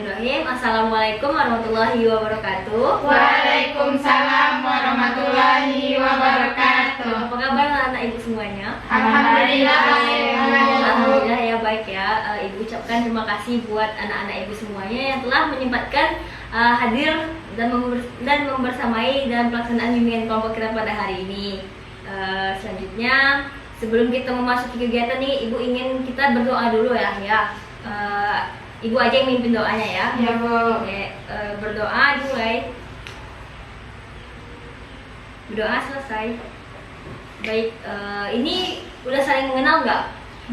Bismillahirrahmanirrahim. Assalamualaikum warahmatullahi wabarakatuh. Waalaikumsalam warahmatullahi wabarakatuh. Apa kabar anak ibu semuanya? Alhamdulillah baik. Alhamdulillah ya baik ya. Ibu ucapkan terima kasih buat anak-anak ibu semuanya yang telah menyempatkan hadir dan membersamai dalam pelaksanaan bimbingan kelompok kita pada hari ini. Selanjutnya, sebelum kita memasuki kegiatan nih, ibu ingin kita berdoa dulu ya. Ibu aja yang mimpin doanya ya. Ya Bu. Oke, berdoa dimulai. Berdoa selesai. Baik, ini udah saling mengenal nggak?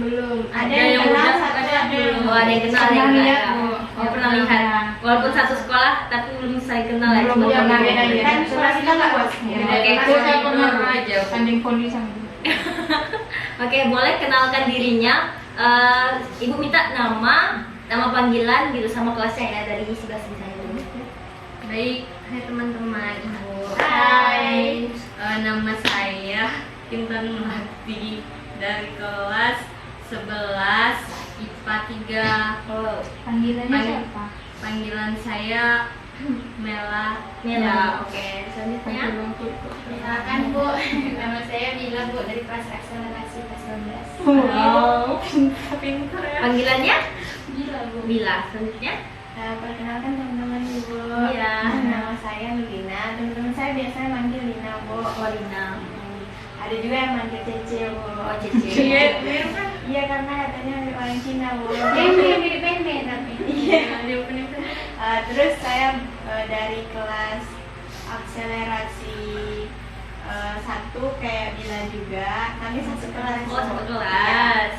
Belum. Ada yang kenal, udah, ada yang Oh, ada yang kenal, ada yang enggak ya? Bu. Oh, pernah lihat. Walaupun satu sekolah, tapi belum saling kenal ya. Belum cuma pernah ketemu. beda kan sekolah kita nggak buat. Oke, Saya pernah aja tanding voli sama. Oke, boleh kenalkan dirinya. Ibu minta nama panggilan gitu sama kelasnya ya, dari sebelah sini saya dulu. Baik, hai teman-teman. Hai. Nama saya Intan Melati dari kelas 11 IPA 3. Oh, Panggilannya siapa? Panggilan saya Mela. Mela. Oke, selanjutnya. Silakan Bu. Nama saya Bila Bu dari kelas akselerasi kelas 12. Wow. Pintar ya. Panggilannya Bila Bu. Bila. Selanjutnya. Perkenalkan teman-teman Ibu. Iya. Nama saya Lina. Teman-teman saya biasanya manggil Lina Bu. Oh, Lina. Ada juga yang manggil Cece Bu. Oh, Cece. Iya karena katanya mirip orang Cina Bu. Mirip pembe tapi. Dia penipin. Terus saya dari kelas akselerasi 1 kayak Bila juga. Kami satu kelas. Oh, satu kelas.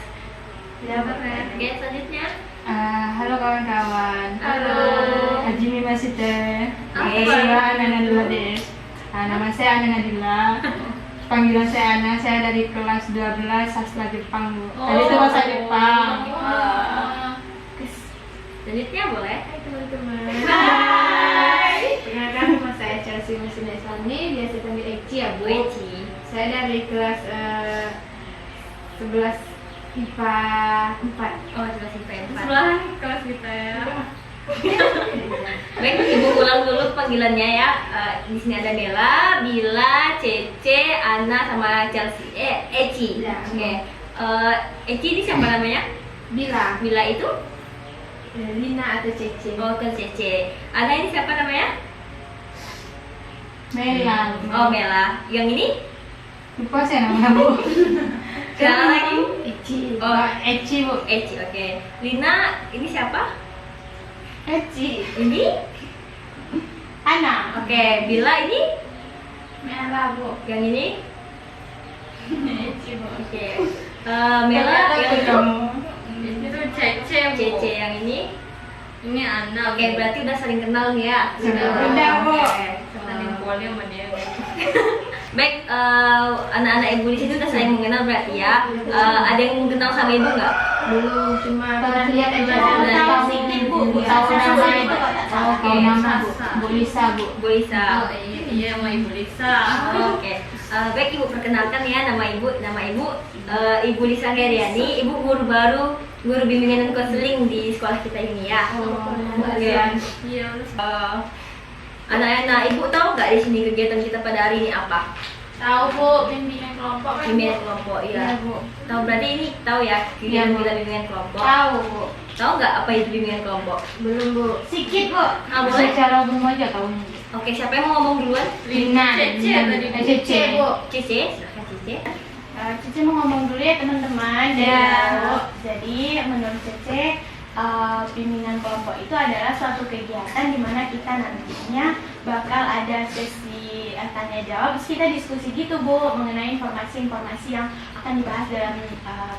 Tidak keren. Oke, selanjutnya. Halo kawan-kawan. Halo. Hajimi Masite. Oke. Saya Ana Nadila Des. Nama saya Ana Nadila. Panggilan saya Ana. Saya dari kelas 12 sastra Jepang, Bu. Tadi itu bahasa Jepang. Selanjutnya boleh. Hai teman-teman. Hai. Perkenalkan nama saya Chelsea Masina Islami, biasa dipanggil Eci ya Bu. Eci. Saya dari kelas 11 IPA 4. Oh, sebelah sini Pak. Sebelahan kelas kita ya. Baik, Ibu ulang dulu panggilannya ya. Di sini ada Mela, Bila, Cece, Ana, sama Chelsea. Eci. Ya. Oke. Eci ini siapa namanya? Bila, Bila itu? Lina atau Cece. Oh, ke Cece. Ana ini siapa namanya? Mela. Oh, Mela. Yang ini? Lupa saya namanya, Bu. Siapa lagi? Eci. Oh, Eci, Bu. Eci. Oke. Lina, ini siapa? Eci. Ini? Ana. Oke. Bila ini? Merah Bu. Yang ini? Eci Bu. Oke. Mela yang itu? Itu Cece, Bu. Cece yang ini? Ini Ana. Oke, berarti udah saling kenal nih ya. Udah, Bu. Oke. Tanding voli sama dia. Baik, anak-anak ibu di sini udah saling mengenal berarti ya. Ada yang kenal sama ibu nggak? Belum, cuma Pernah lihat aja. tahu sedikit Bu. Tahu nama itu kok tak tahu. Tahu nama, Bu. Bu Lisa, Bu. Bu Lisa. Oh iya, sama Ibu Lisa. Oke. Baik, ibu perkenalkan ya nama ibu. Ibu Lisa Heriani. Ibu guru baru, guru bimbingan dan konseling di sekolah kita ini ya. Oke. Iya. Anak-anak ibu tahu nggak di sini kegiatan kita pada hari ini apa? Tahu Bu, bimbingan kelompok kan. Bimbingan kelompok, iya. Iya Bu. Tahu berarti ini tahu ya kegiatan Iya, Bu. kita bimbingan kelompok. Tahu Bu. Tahu nggak apa itu bimbingan kelompok? Belum Bu. Sikit Bu. Boleh. Secara umum aja tahunya. Oke, siapa yang mau ngomong duluan? Lina. Cece tadi. Cece. Bu. Cece, silahkan Cece. Cece mau ngomong dulu ya teman-teman. Ya. Jadi menurut Cece bimbingan kelompok itu adalah suatu kegiatan di mana kita nantinya bakal ada sesi tanya jawab, terus kita diskusi gitu Bu mengenai informasi-informasi yang akan dibahas dalam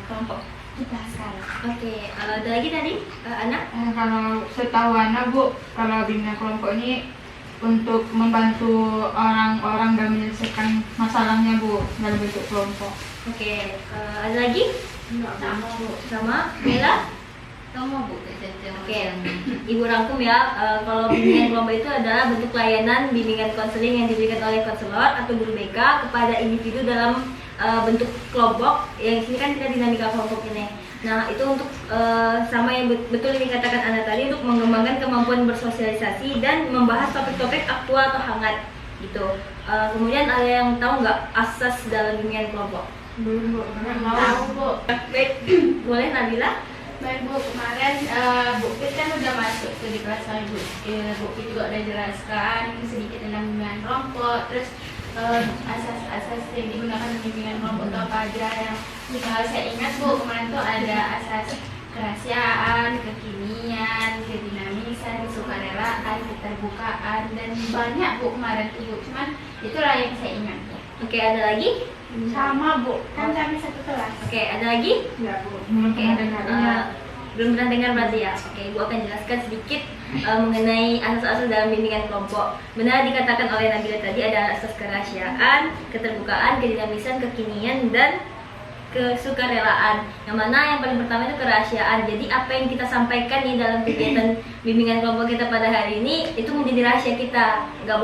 kelompok kita sekarang. Oke, ada lagi tadi anak? Kalau setahu Ana, Bu, kalau bimbingan kelompok ini untuk membantu orang-orang dalam menyelesaikan masalahnya, Bu, dalam bentuk kelompok. Oke, ada lagi? Sama Bu. Sama Bella? Kamu Bu Cece. Oke, Ibu rangkum ya. Kalau bimbingan kelompok itu adalah bentuk layanan bimbingan konseling yang diberikan oleh konselor atau guru BK kepada individu dalam bentuk kelompok. Yang sini kan kita dinamika kelompok ini. Nah, itu untuk sama yang betul yang dikatakan Ana tadi, untuk mengembangkan kemampuan bersosialisasi dan membahas topik-topik aktual atau hangat gitu. Kemudian ada yang tahu nggak asas dalam bimbingan kelompok? Belum Bu. Tahu Bu. Baik, boleh Nabila? Baik Bu, kemarin Bu Kit kan udah masuk tuh di kelas lain Bu. Bu Kit juga udah jelaskan sedikit tentang bimbingan kelompok, terus asas-asas yang digunakan di bimbingan kelompok itu apa aja yang saya ingat Bu, kemarin tuh ada asas kerahasiaan, kekinian, kedinamisan, kesukarelaan, keterbukaan, dan banyak Bu kemarin tuh Bu. Cuman itulah yang saya ingat Bu. Oke, ada lagi? Sama Bu, kan kami satu kelas. Oke, ada lagi? Enggak Bu. Belum Oke, pernah dengar. belum pernah dengar berarti ya. Oke, Ibu akan jelaskan sedikit mengenai asas-asas dalam bimbingan kelompok. Benar dikatakan oleh Nabila tadi, ada asas kerahasiaan, keterbukaan, kedinamisan, kekinian, dan kesukarelaan. Yang mana yang paling pertama itu kerahasiaan. Jadi apa yang kita sampaikan nih dalam kegiatan bimbingan kelompok kita pada hari ini itu menjadi rahasia kita. Nggak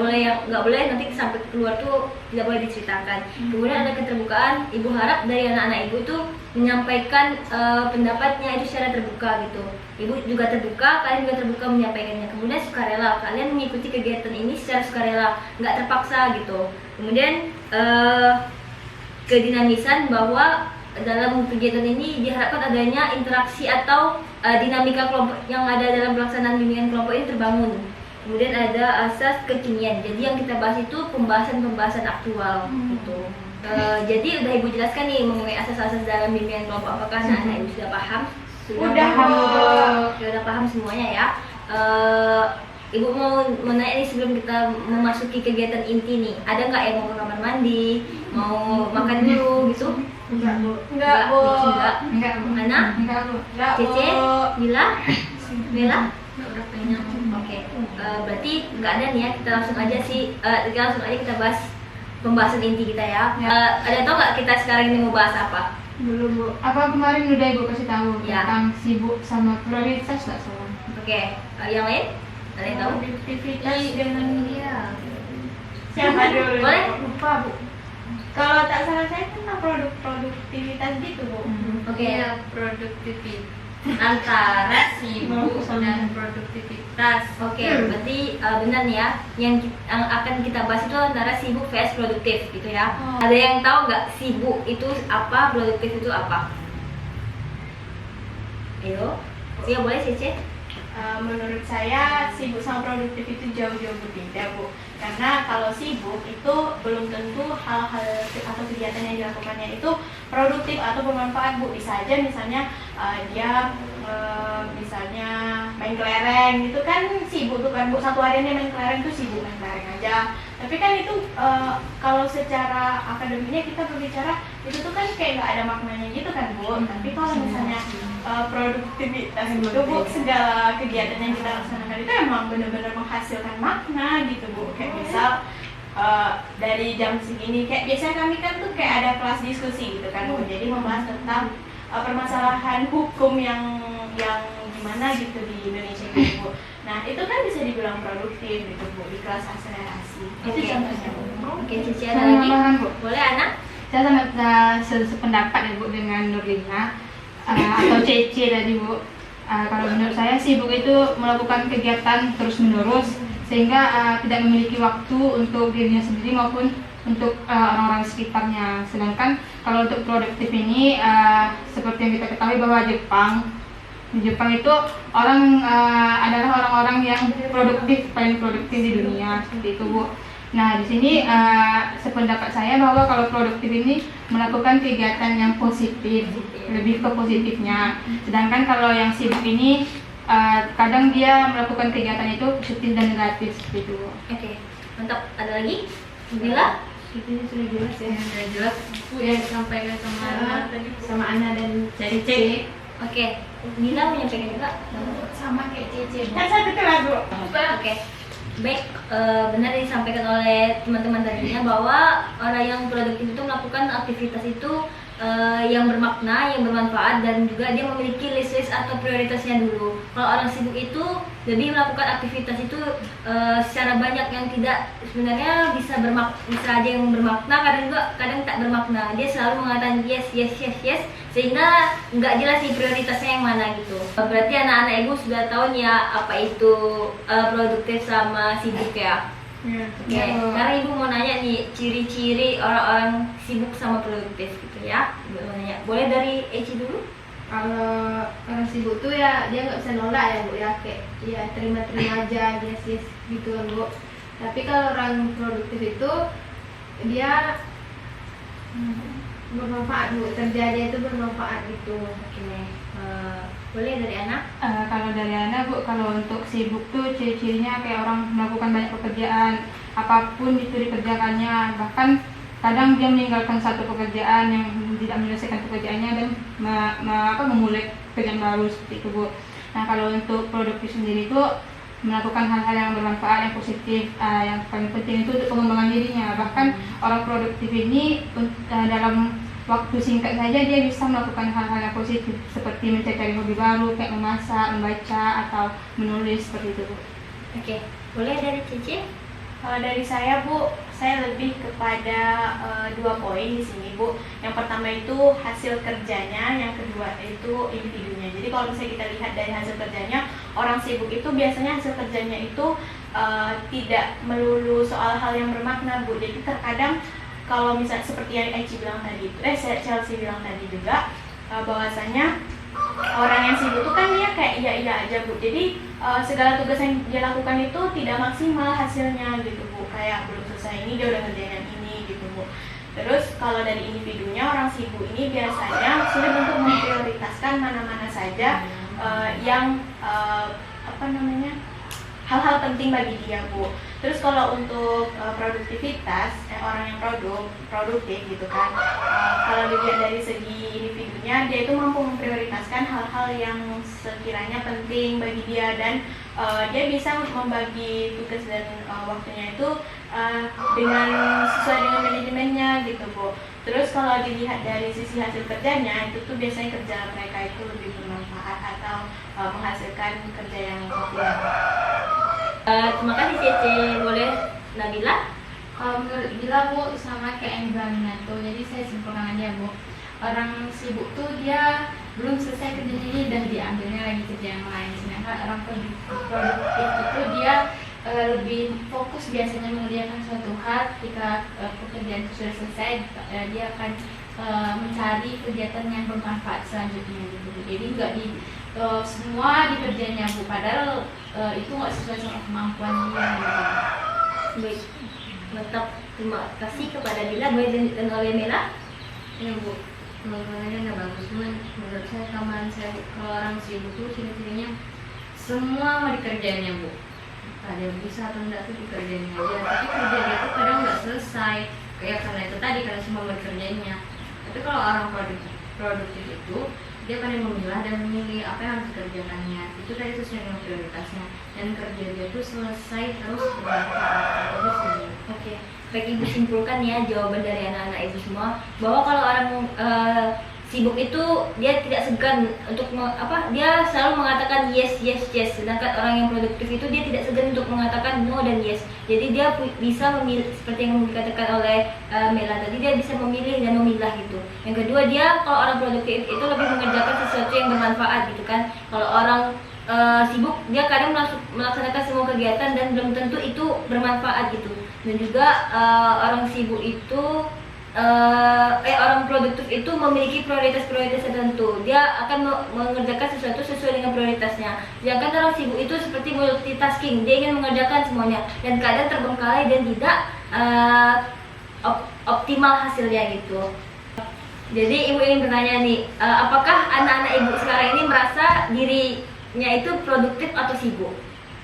boleh nanti sampai keluar tuh tidak boleh diceritakan. Kemudian ada keterbukaan. Ibu harap dari anak-anak ibu itu menyampaikan pendapatnya itu secara terbuka gitu. Ibu juga terbuka, kalian juga terbuka menyampaikannya. Kemudian sukarela, kalian mengikuti kegiatan ini secara sukarela, nggak terpaksa gitu. Kemudian kedinamisan, bahwa dalam kegiatan ini diharapkan adanya interaksi atau dinamika kelompok yang ada dalam pelaksanaan bimbingan kelompok ini terbangun. Kemudian ada asas kekinian. Jadi yang kita bahas itu pembahasan aktual gitu. Jadi udah Ibu jelaskan nih mengenai asas-asas dalam bimbingan kelompok. Apakah anak-anak Ibu sudah paham? Udah paham, Bu. Ya, udah paham semuanya ya. Ibu mau menanya nih sebelum kita memasuki kegiatan inti nih, ada nggak yang mau ke kamar mandi, mau makan dulu gitu? Enggak Bu. Enggak Bu. Enggak. Enggak Bu. Ana? Enggak Bu. Enggak Bu. Cece? Bila? Bella? Udah kenyang. Oke. Berarti nggak ada nih ya, kita langsung aja kita bahas pembahasan inti kita ya. Ada tau nggak kita sekarang ini mau bahas apa? Belum Bu. Apa kemarin udah Ibu kasih tahu Ya. tentang sibuk sama prioritas nggak salah? Oke. Yang lain? Ada yang tahu? Produktivitas dengan Iya. siapa dulu? Boleh? Lupa Bu. Kalau tak salah saya tentang produktivitas gitu Bu. Oke. Iya, produktivitas antara sibuk dan produktivitas. Oke, berarti benar nih ya. Yang akan kita bahas itu antara sibuk vs produktif gitu ya. Ada yang tahu nggak sibuk itu apa, produktif itu apa? Ayo, ya boleh Cece. Menurut saya sibuk sama produktif itu jauh-jauh berbeda Bu. Karena kalau sibuk itu belum tentu hal-hal atau kegiatan yang dilakukannya itu produktif atau bermanfaat Bu. Bisa aja misalnya dia misalnya main kelereng gitu kan sibuk tuh kan Bu, satu hariannya main kelereng tuh sibuk main kelereng aja. Tapi kan itu kalau secara akademiknya kita berbicara itu tuh kan kayak nggak ada maknanya gitu kan Bu. Tapi kalau misalnya produktivitas itu Bu, segala kegiatan yang kita laksanakan itu emang benar-benar menghasilkan makna gitu Bu. Kayak misal dari jam segini, kayak biasanya kami kan tuh kayak ada kelas diskusi gitu kan Bu. Jadi membahas tentang permasalahan hukum yang gimana gitu di Indonesia gitu Bu. Nah itu kan bisa dibilang produktif gitu Bu di kelas akselerasi. Itu Oke. contohnya Bu. Oke, Cece ada Sama lagi? tambahan, Bu. Boleh Ana? Saya sangat sependapat ya Bu dengan Nurlina atau Cece tadi Bu. Kalau menurut saya sibuk itu melakukan kegiatan terus-menerus sehingga tidak memiliki waktu untuk dirinya sendiri maupun untuk orang-orang sekitarnya. Sedangkan kalau untuk produktif ini seperti yang kita ketahui bahwa di Jepang itu adalah orang-orang yang paling produktif di dunia seperti itu Bu. Nah di sini sependapat saya bahwa kalau produktif ini melakukan kegiatan yang positif, lebih ke positifnya. Sedangkan kalau yang sibuk ini kadang dia melakukan kegiatan itu positif dan negatif seperti itu. Oke, mantap. Ada lagi? Bila? Itu sudah jelas ya. Sudah jelas Bu yang disampaikan sama Ana tadi Bu. Sama Ana dan Cece. Oke, Bila menyampaikan juga? sama kayak Cece Bu. Kan satu kelas Bu. Oke, baik, benar yang disampaikan oleh teman-teman tadinya bahwa orang yang produktif itu melakukan aktivitas itu yang bermakna, yang bermanfaat, dan juga dia memiliki list-list atau prioritasnya dulu. Kalau orang sibuk itu lebih melakukan aktivitas itu secara banyak yang tidak sebenarnya bisa aja yang bermakna, kadang tak bermakna. Dia selalu mengatakan yes, sehingga nggak jelas nih prioritasnya yang mana gitu. Berarti anak-anak ibu sudah tahu nih ya apa itu produktif sama sibuk ya. Oke, sekarang ibu mau nanya nih ciri-ciri orang-orang sibuk sama produktif gitu ya. Ibu mau nanya, boleh dari Eci dulu? Kalau orang sibuk tuh ya dia nggak bisa nolak ya Bu ya, kayak ya terima-terima aja, yes gitu kan Bu. Tapi kalau orang produktif itu dia bermanfaat Bu, kerja dia itu bermanfaat gitu. Oke, boleh dari anak? Kalau dari Ana Bu, kalau untuk sibuk tuh ciri-cirinya kayak orang melakukan banyak pekerjaan, apapun itu dikerjakannya, bahkan kadang dia meninggalkan satu pekerjaan yang tidak menyelesaikan pekerjaannya dan memulai pekerjaan baru seperti itu Bu. Nah kalau untuk produktif sendiri itu melakukan hal-hal yang bermanfaat, yang positif, yang paling penting itu untuk pengembangan dirinya. Bahkan orang produktif ini dalam waktu singkat saja dia bisa melakukan hal-hal yang positif seperti mencari hobi baru kayak memasak, membaca atau menulis seperti itu Bu. Oke, boleh dari Cici? Kalau dari saya Bu, saya lebih kepada 2 poin di sini Bu. Yang pertama itu hasil kerjanya, yang kedua itu individunya. Jadi kalau misalnya kita lihat dari hasil kerjanya, orang sibuk itu biasanya hasil kerjanya itu tidak melulu soal hal yang bermakna Bu. Jadi terkadang kalau misalnya seperti yang Eci bilang tadi itu, Chelsea bilang tadi juga bahwasanya orang yang sibuk itu kan dia kayak iya aja Bu. Jadi segala tugas yang dia lakukan itu tidak maksimal hasilnya gitu Bu. Kayak belum selesai ini dia udah ngerjain yang ini gitu Bu. Terus kalau dari individunya, orang sibuk ini biasanya sulit untuk memprioritaskan mana-mana saja yang hal-hal penting bagi dia Bu. Terus kalau untuk produktivitas, orang yang produktif gitu kan, kalau dilihat dari segi individunya, dia itu mampu memprioritaskan hal-hal yang sekiranya penting bagi dia dan dia bisa membagi tugas dan waktunya itu dengan sesuai dengan manajemennya gitu Bu. Terus kalau dilihat dari sisi hasil kerjanya, itu tuh biasanya kerja mereka itu lebih bermanfaat atau menghasilkan kerja yang optimal. Terima kasih Cici. Boleh Nabila? Kalau menurut Bila Bu sama kayak yang dibilang Minato, jadi saya simpulkan aja Bu. Orang sibuk tuh dia belum selesai kerjanya ini dan diambilnya lagi kerja yang lain. Sedangkan orang produktif itu dia lebih fokus biasanya mengerjakan suatu hal. Ketika pekerjaan itu sudah selesai, dia akan mencari kegiatan yang bermanfaat selanjutnya gitu. Jadi nggak semua di kerjanya Bu, padahal itu nggak sesuai sama kemampuan dia gitu. Baik, mantap. Terima kasih kepada Bila. Boleh dilanjutkan oleh Mela? Ya Bu, pengalamannya nggak bagus, cuman menurut saya kemarin saya kalau orang sibuk tuh ciri-cirinya semua mau dikerjainnya Bu. Ada yang bisa atau enggak tuh dikerjainnya aja, tapi kerja dia tuh kadang nggak selesai. Kayak karena itu tadi, karena semua mau dikerjainnya. Tapi kalau orang produktif itu dia pandai memilah dan memilih apa yang harus dikerjakannya. Itu tadi sesuai dengan prioritasnya dan kerja dia tuh selesai terus bermanfaat terus gitu. Oke, baik Ibu simpulkan ya jawaban dari anak-anak Ibu semua bahwa kalau orang sibuk itu dia tidak segan untuk dia selalu mengatakan yes, sedangkan orang yang produktif itu dia tidak segan untuk mengatakan no dan yes. Jadi dia bisa memilih seperti yang dikatakan oleh Mela tadi, dia bisa memilih dan memilah gitu. Yang kedua, dia kalau orang produktif itu lebih mengerjakan sesuatu yang bermanfaat gitu kan. Kalau orang sibuk dia kadang melaksanakan semua kegiatan dan belum tentu itu bermanfaat gitu. Dan juga orang sibuk itu orang produktif itu memiliki prioritas tertentu. Dia akan mengerjakan sesuatu sesuai dengan prioritasnya. Sedangkan orang sibuk itu seperti multitasking, dia ingin mengerjakan semuanya dan kadang terbengkalai dan tidak optimal hasilnya gitu. Jadi Ibu ingin bertanya nih, apakah anak-anak Ibu sekarang ini merasa dirinya itu produktif atau sibuk?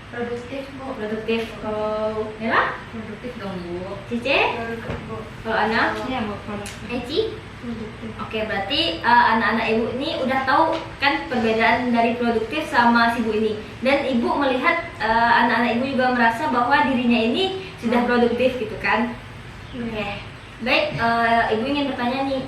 Produktif Bu. Produktif. Kalau Mela? Produktif dong Bu. Cice? Produktif Bu. Kalau Ana? Iya Bu, produktif. Eci? Oke, berarti anak-anak Ibu ini udah tahu kan perbedaan dari produktif sama sibuk ini. Dan Ibu melihat anak-anak Ibu juga merasa bahwa dirinya ini sudah produktif gitu kan. Oke. Baik, Ibu ingin bertanya nih,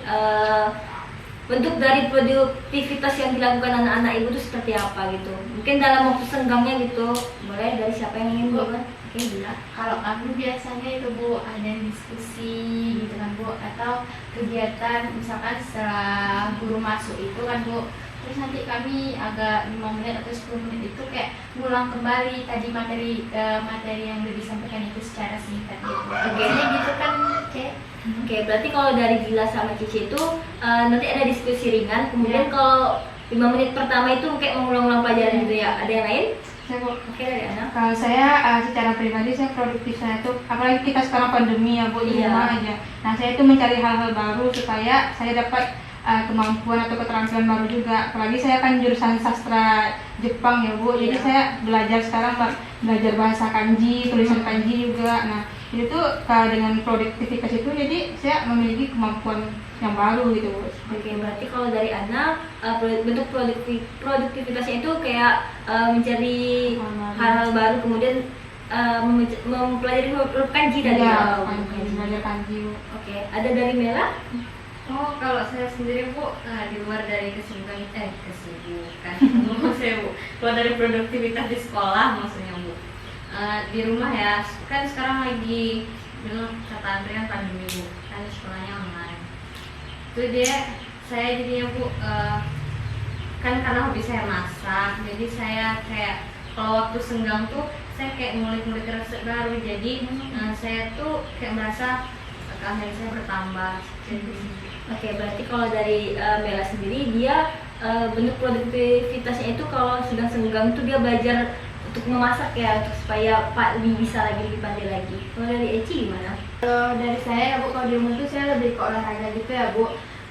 bentuk dari produktivitas yang dilakukan anak-anak ibu itu seperti apa gitu. Mungkin dalam waktu senggangnya gitu. Boleh dari siapa yang ingin Bu? Oke, Bila. Kalau kami biasanya itu Bu ada diskusi gitu kan Bu, atau kegiatan misalkan setelah guru masuk itu kan Bu, terus nanti kami agak 5 menit atau 10 menit itu kayak ngulang kembali tadi materi yang udah disampaikan itu secara singkat gitu. Oke. Jadi gitu kan Cek. Oke, berarti kalau dari Bila sama Cici itu nanti ada diskusi ringan. Kemudian kalau 5 menit pertama itu kayak mengulang-ulang pelajaran gitu ya. Ada yang lain? Saya kok Oke, dari Ana. Kalau saya secara pribadi saya produktif saya tuh, apalagi kita sekarang pandemi ya Bu, di Iya. rumah aja. Nah saya itu mencari hal-hal baru supaya saya dapat kemampuan atau keterampilan baru juga. Apalagi saya kan jurusan sastra Jepang ya Bu, jadi Iya. saya belajar sekarang belajar bahasa kanji, tulisan kanji juga. Nah itu tuh dengan produktivitas itu jadi saya memiliki kemampuan yang baru gitu Bu. Oke, berarti kalau dari Ana bentuk produktivitasnya itu kayak mencari hal-hal baru, kemudian mempelajari huruf kanji tadi. Iya, Oh, kanji, belajar kanji Bu. Oke, ada dari Mela? Oh, kalau saya sendiri Bu, di luar dari kesibukan, maksudnya Bu, keluar dari produktivitas di sekolah maksudnya Bu, di rumah ya, kan sekarang lagi bilang kata Andrea kan pandemi Bu, kan sekolahnya online. Itu saya jadinya Bu, kan karena hobi saya masak, jadi saya kayak kalau waktu senggang tuh saya kayak ngulik-ngulik resep baru, jadi saya tuh kayak merasa keahlian saya bertambah. Oke, berarti kalau dari Mela sendiri dia bentuk produktivitasnya itu kalau sedang senggang itu dia belajar untuk memasak ya, untuk supaya lebih bisa lagi, lebih pandai lagi. Kalau dari Eci gimana? Kalau dari saya ya Bu, kalau di rumah tuh saya lebih ke olahraga gitu ya Bu.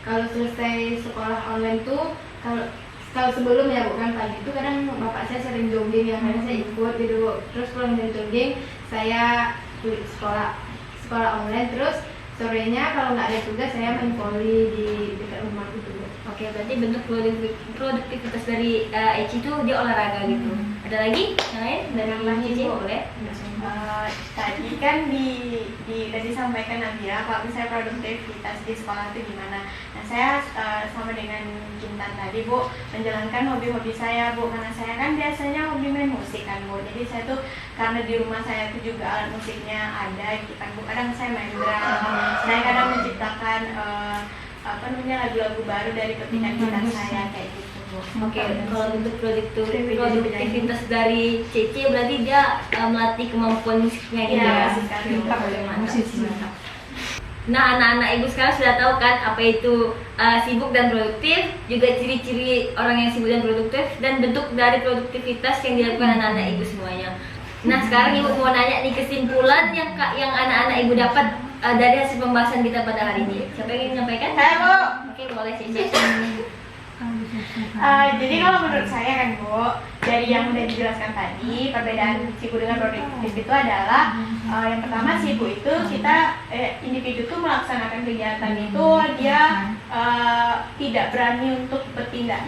Kalau selesai sekolah online tuh, kalau sebelum ya Bu kan pagi itu kadang bapak saya sering jogging ya, kadang saya ikut gitu Bu. Terus pulang dari jogging saya sekolah online, terus sorenya kalau nggak ada tugas saya main voli di dekat rumah gitu Bu. Oke, berarti bentuk produktivitas dari Eci itu dia olahraga gitu. Ada lagi yang lain dari Cici? Boleh? Tadi kan tadi sampaikan Nadia kalau misalnya produktivitas di sekolah itu gimana. Nah saya sama dengan Kintan tadi Bu menjalankan hobi-hobi saya Bu, karena saya kan biasanya hobi main musik kan Bu. Jadi saya tuh karena di rumah saya tuh juga alat musiknya ada gitu kan Bu. Kadang saya main drum, saya kadang menciptakan lagu-lagu baru dari petikan gitar saya kayak gitu Bu. Oke, kalau bentuk produktivitas dari Cici berarti dia melatih kemampuan musiknya gitu Iya, ya. musik sekali. Mantap. Nah, anak-anak ibu sekarang sudah tahu kan apa itu sibuk dan produktif, juga ciri-ciri orang yang sibuk dan produktif, dan bentuk dari produktivitas yang dilakukan anak-anak ibu semuanya. Nah, sekarang ibu mau nanya nih kesimpulan yang anak-anak ibu dapat dari hasil pembahasan kita pada hari ini. Siapa yang ingin menyampaikan? Saya Bu. Oke, boleh Cici. Jadi kalau menurut saya kan Bu, dari yang udah dijelaskan tadi, perbedaan sibuk dengan produktif itu adalah yang pertama sibuk itu kita individu tuh melaksanakan kegiatan itu dia tidak berani untuk bertindak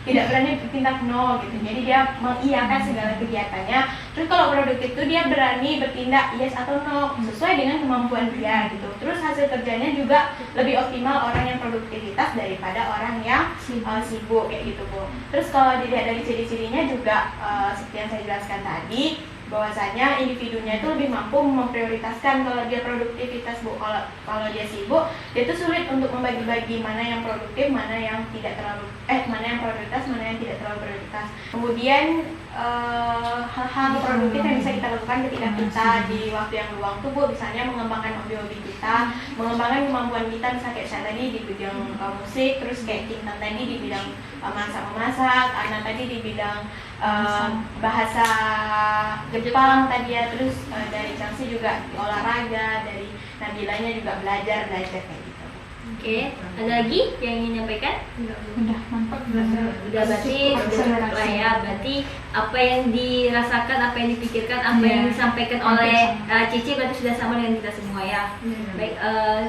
tidak berani bertindak no gitu. Jadi dia mengiyakan segala kegiatannya. Terus kalau produktif itu dia berani bertindak yes atau no sesuai dengan kemampuan dia gitu. Terus hasil kerjanya juga lebih optimal orang yang produktivitas daripada orang yang sibuk kayak gitu Bu. Terus kalau dilihat dari ciri-cirinya juga seperti yang saya jelaskan tadi, bahwasanya individunya itu lebih mampu memprioritaskan. Kalau dia produktivitas Bu, kalau dia sibuk, dia itu sulit untuk membagi-bagi mana yang produktif, mana yang tidak terlalu mana yang prioritas, mana yang tidak terlalu prioritas. Kemudian hal-hal produktif yang bisa kita lakukan ketika kita di waktu yang luang tuh Bu, misalnya mengembangkan hobi-hobi kita, mengembangkan kemampuan kita, misalnya kayak saya tadi di bidang musik, terus kayak Kintan tadi di bidang masak-memasak, Ana tadi di bidang bahasa Jepang tadi ya, terus dari Chelsea juga olahraga, dari Nabilanya juga belajar kayak gitu. Oke, ada lagi yang ingin menyampaikan? Udah mantap. Udah, berarti sudah lah ya. Berarti apa yang dirasakan, apa yang dipikirkan, apa yang disampaikan oleh Cici berarti sudah sama dengan kita semua ya. Baik,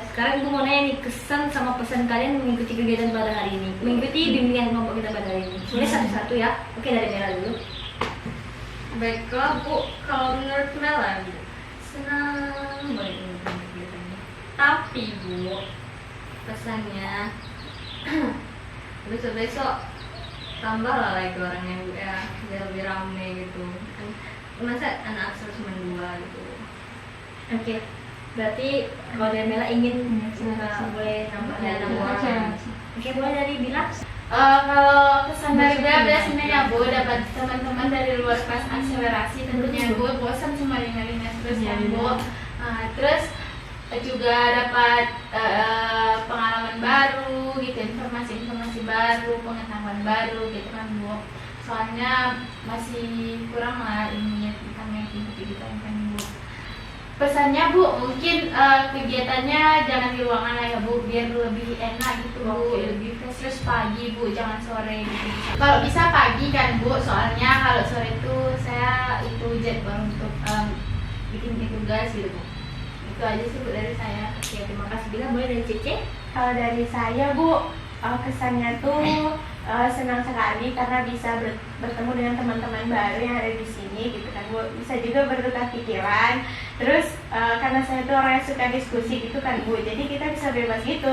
sekarang ibu mau nanya nih, kesan sama pesan kalian mengikuti kegiatan pada hari ini, mengikuti bimbingan kelompok kita pada hari ini. Boleh satu-satu ya. Oke, dari Mela dulu. Baiklah Bu, kalau menurut Mela Bu, senang banget mengikuti kegiatannya. Tapi Bu, pesannya besok-besok tambah lah lagi orangnya Bu ya, biar lebih rame gitu kan. Masa anak aksara cuma 2 gitu. Oke, berarti kalau dari Mela ingin boleh nambah dan nambah orang. Oke, boleh dari Bila. Kalau kesan dari Bella sebenarnya Bu dapat teman-teman dari luar kelas akselerasi tentunya Bu, bosan cuma dengerin terus kan Bu. Terus juga dapat pengalaman baru gitu, informasi-informasi baru, pengetahuan baru gitu kan Bu. Soalnya masih kurang lah ilmunya tentang yang gitu kan Bu. Pesannya Bu, mungkin kegiatannya jangan di ruangan lah ya Bu, biar lebih enak gitu Bu, lebih fresh. Terus pagi Bu, jangan sore gitu. Kalau bisa pagi kan Bu, soalnya kalau sore itu saya itu jadwal untuk bikin tugas gitu Bu. Itu aja sih Bu dari saya. Oke, terima kasih Bila. Boleh dari Cece. Kalau dari saya Bu, kesannya tuh senang sekali karena bisa bertemu dengan teman-teman baru yang ada di sini gitu kan Bu. Bisa juga bertukar pikiran. Terus karena saya tuh orang yang suka diskusi gitu kan Bu, jadi kita bisa bebas gitu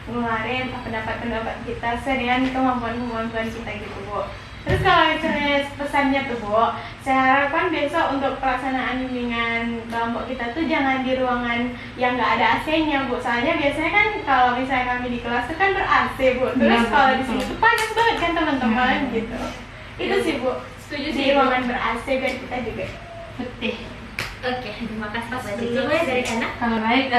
ngeluarin pendapat-pendapat kita dengan kemampuan-kemampuan kita gitu Bu. Terus kalau misalnya pesannya tuh Bu, saya harapkan besok untuk pelaksanaan bimbingan kelompok kita tuh jangan di ruangan yang nggak ada AC-nya Bu. Soalnya biasanya kan kalau misalnya kami di kelas tuh kan ber-AC Bu. Terus kalau di sini tuh panas banget kan teman-teman gitu. Itu sih Bu. Setuju Di sih Bu. ruangan ber-AC biar kita juga. Betul. Oke, terima kasih Pak Cece. Boleh dari Ana. Kalau baik,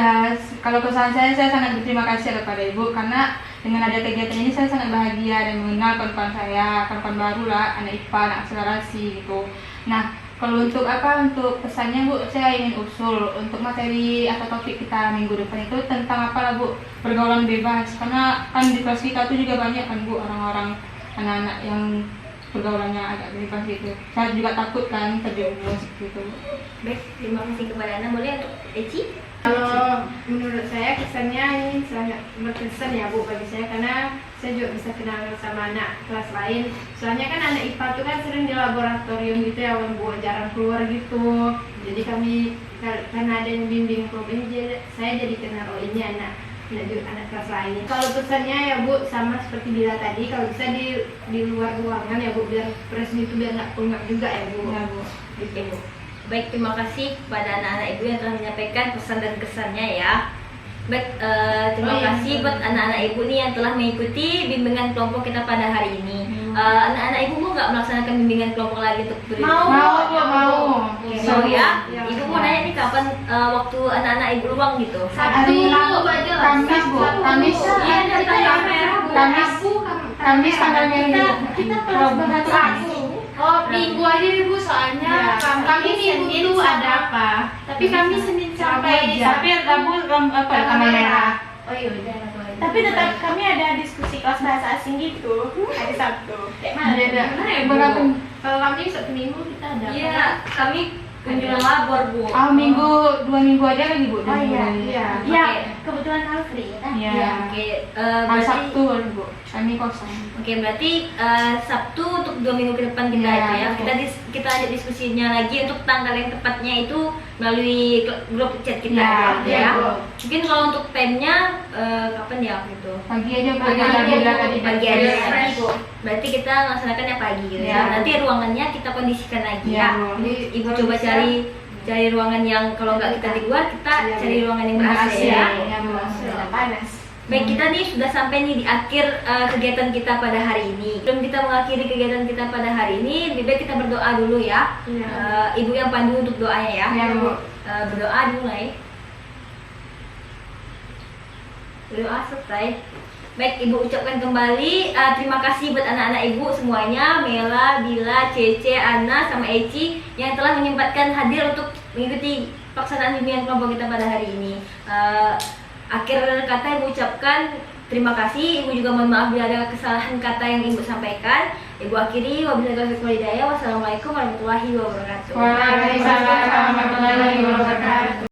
kalau kesan saya sangat berterima kasih kepada Ibu karena dengan ada kegiatan ini saya sangat bahagia dan mengenal kawan-kawan saya, kawan-kawan baru lah, anak IPA, anak akselerasi gitu. Nah, kalau untuk pesannya Bu, saya ingin usul untuk materi atau topik kita minggu depan itu tentang apa lah Bu? Pergaulan bebas, karena kan di kelas kita tuh juga banyak kan Bu orang-orang anak-anak yang pergaulannya agak bebas gitu. Saya juga takut kan terjerumus gitu. Baik, terima kasih kepada Ana. Boleh untuk Eci. Kalau menurut saya kesannya ini sangat berkesan ya Bu bagi saya karena saya juga bisa kenal sama anak kelas lain. Soalnya kan anak IPA itu kan sering di laboratorium gitu ya Bu, jarang keluar gitu. Jadi kami karena ada yang bimbing problem saya jadi kenal oh ini anak kelas lain. Kalau pesannya ya Bu sama seperti Bila tadi, kalau bisa di luar ruangan ya Bu biar fresh itu biar nggak pengap juga ya Bu. Ya Bu. Oke, Bu. Baik, terima kasih kepada anak-anak ibu yang telah menyampaikan pesan dan kesannya ya. Baik, terima kasih buat anak-anak ibu nih yang telah mengikuti bimbingan kelompok kita pada hari ini. Anak-anak ibu mau nggak melaksanakan bimbingan kelompok lagi untuk berikutnya? Mau. Oke, mau ya. Ibu mau nanya nih kapan waktu anak-anak ibu luang gitu? Hari Kamis Bu, Kamis. Iya, dari tanggal merah Bu. Kamis tanggal merah. Kita kelas bahasa Oh, minggu aja deh Bu, soalnya kami minggu itu ada apa? Tapi kami Senin sampai Tapi Rabu tanggal merah. Oh iya udah aku aja. Tapi tetap kami ada diskusi kelas bahasa asing gitu hari Sabtu. Kayak mana? Berapa? Kalau kami Sabtu Minggu kita ada apa? Iya, kami kunjungan labor Bu. Minggu 2 minggu aja lagi Bu. Oh iya. Iya. Iya, kebetulan kamu free ya kan? Iya. Oke, Hari berarti Sabtu baru Bu. Kami kosong. Oke, berarti Sabtu untuk 2 minggu ke depan kita Iya, itu ya. oke. Kita lanjut diskusinya lagi untuk tanggal yang tepatnya itu melalui grup chat kita Iya, ya. iya, Bu. Mungkin kalau untuk time-nya kapan ya gitu? Pagi aja Bu. Pagi Yang aja, tadi Bu. tadi Pagi aja. Fresh, Bu. Berarti kita laksanakannya pagi gitu Iya. ya. Nanti ruangannya kita kondisikan lagi Iya, ya. Bu. Jadi Ibu coba cari ruangan yang kalau nggak kita di luar, kita cari ruangan yang ber-AC ya. Iya Bu. Panas. Baik, kita nih sudah sampai nih di akhir kegiatan kita pada hari ini. Sebelum kita mengakhiri kegiatan kita pada hari ini, lebih baik kita berdoa dulu ya. Ibu yang pandu untuk doanya ya. Iya Bu. Berdoa dimulai. Berdoa selesai. Baik, Ibu ucapkan kembali terima kasih buat anak-anak Ibu semuanya, Mela, Bila, Cece, Ana, sama Eci yang telah menyempatkan hadir untuk mengikuti pelaksanaan bimbingan kelompok kita pada hari ini. Akhir kata Ibu ucapkan terima kasih. Ibu juga mohon maaf bila ada kesalahan kata yang Ibu sampaikan. Ibu akhiri wabillahi taufiq wal hidayah. Wassalamualaikum warahmatullahi wabarakatuh. Waalaikumsalam warahmatullahi wabarakatuh.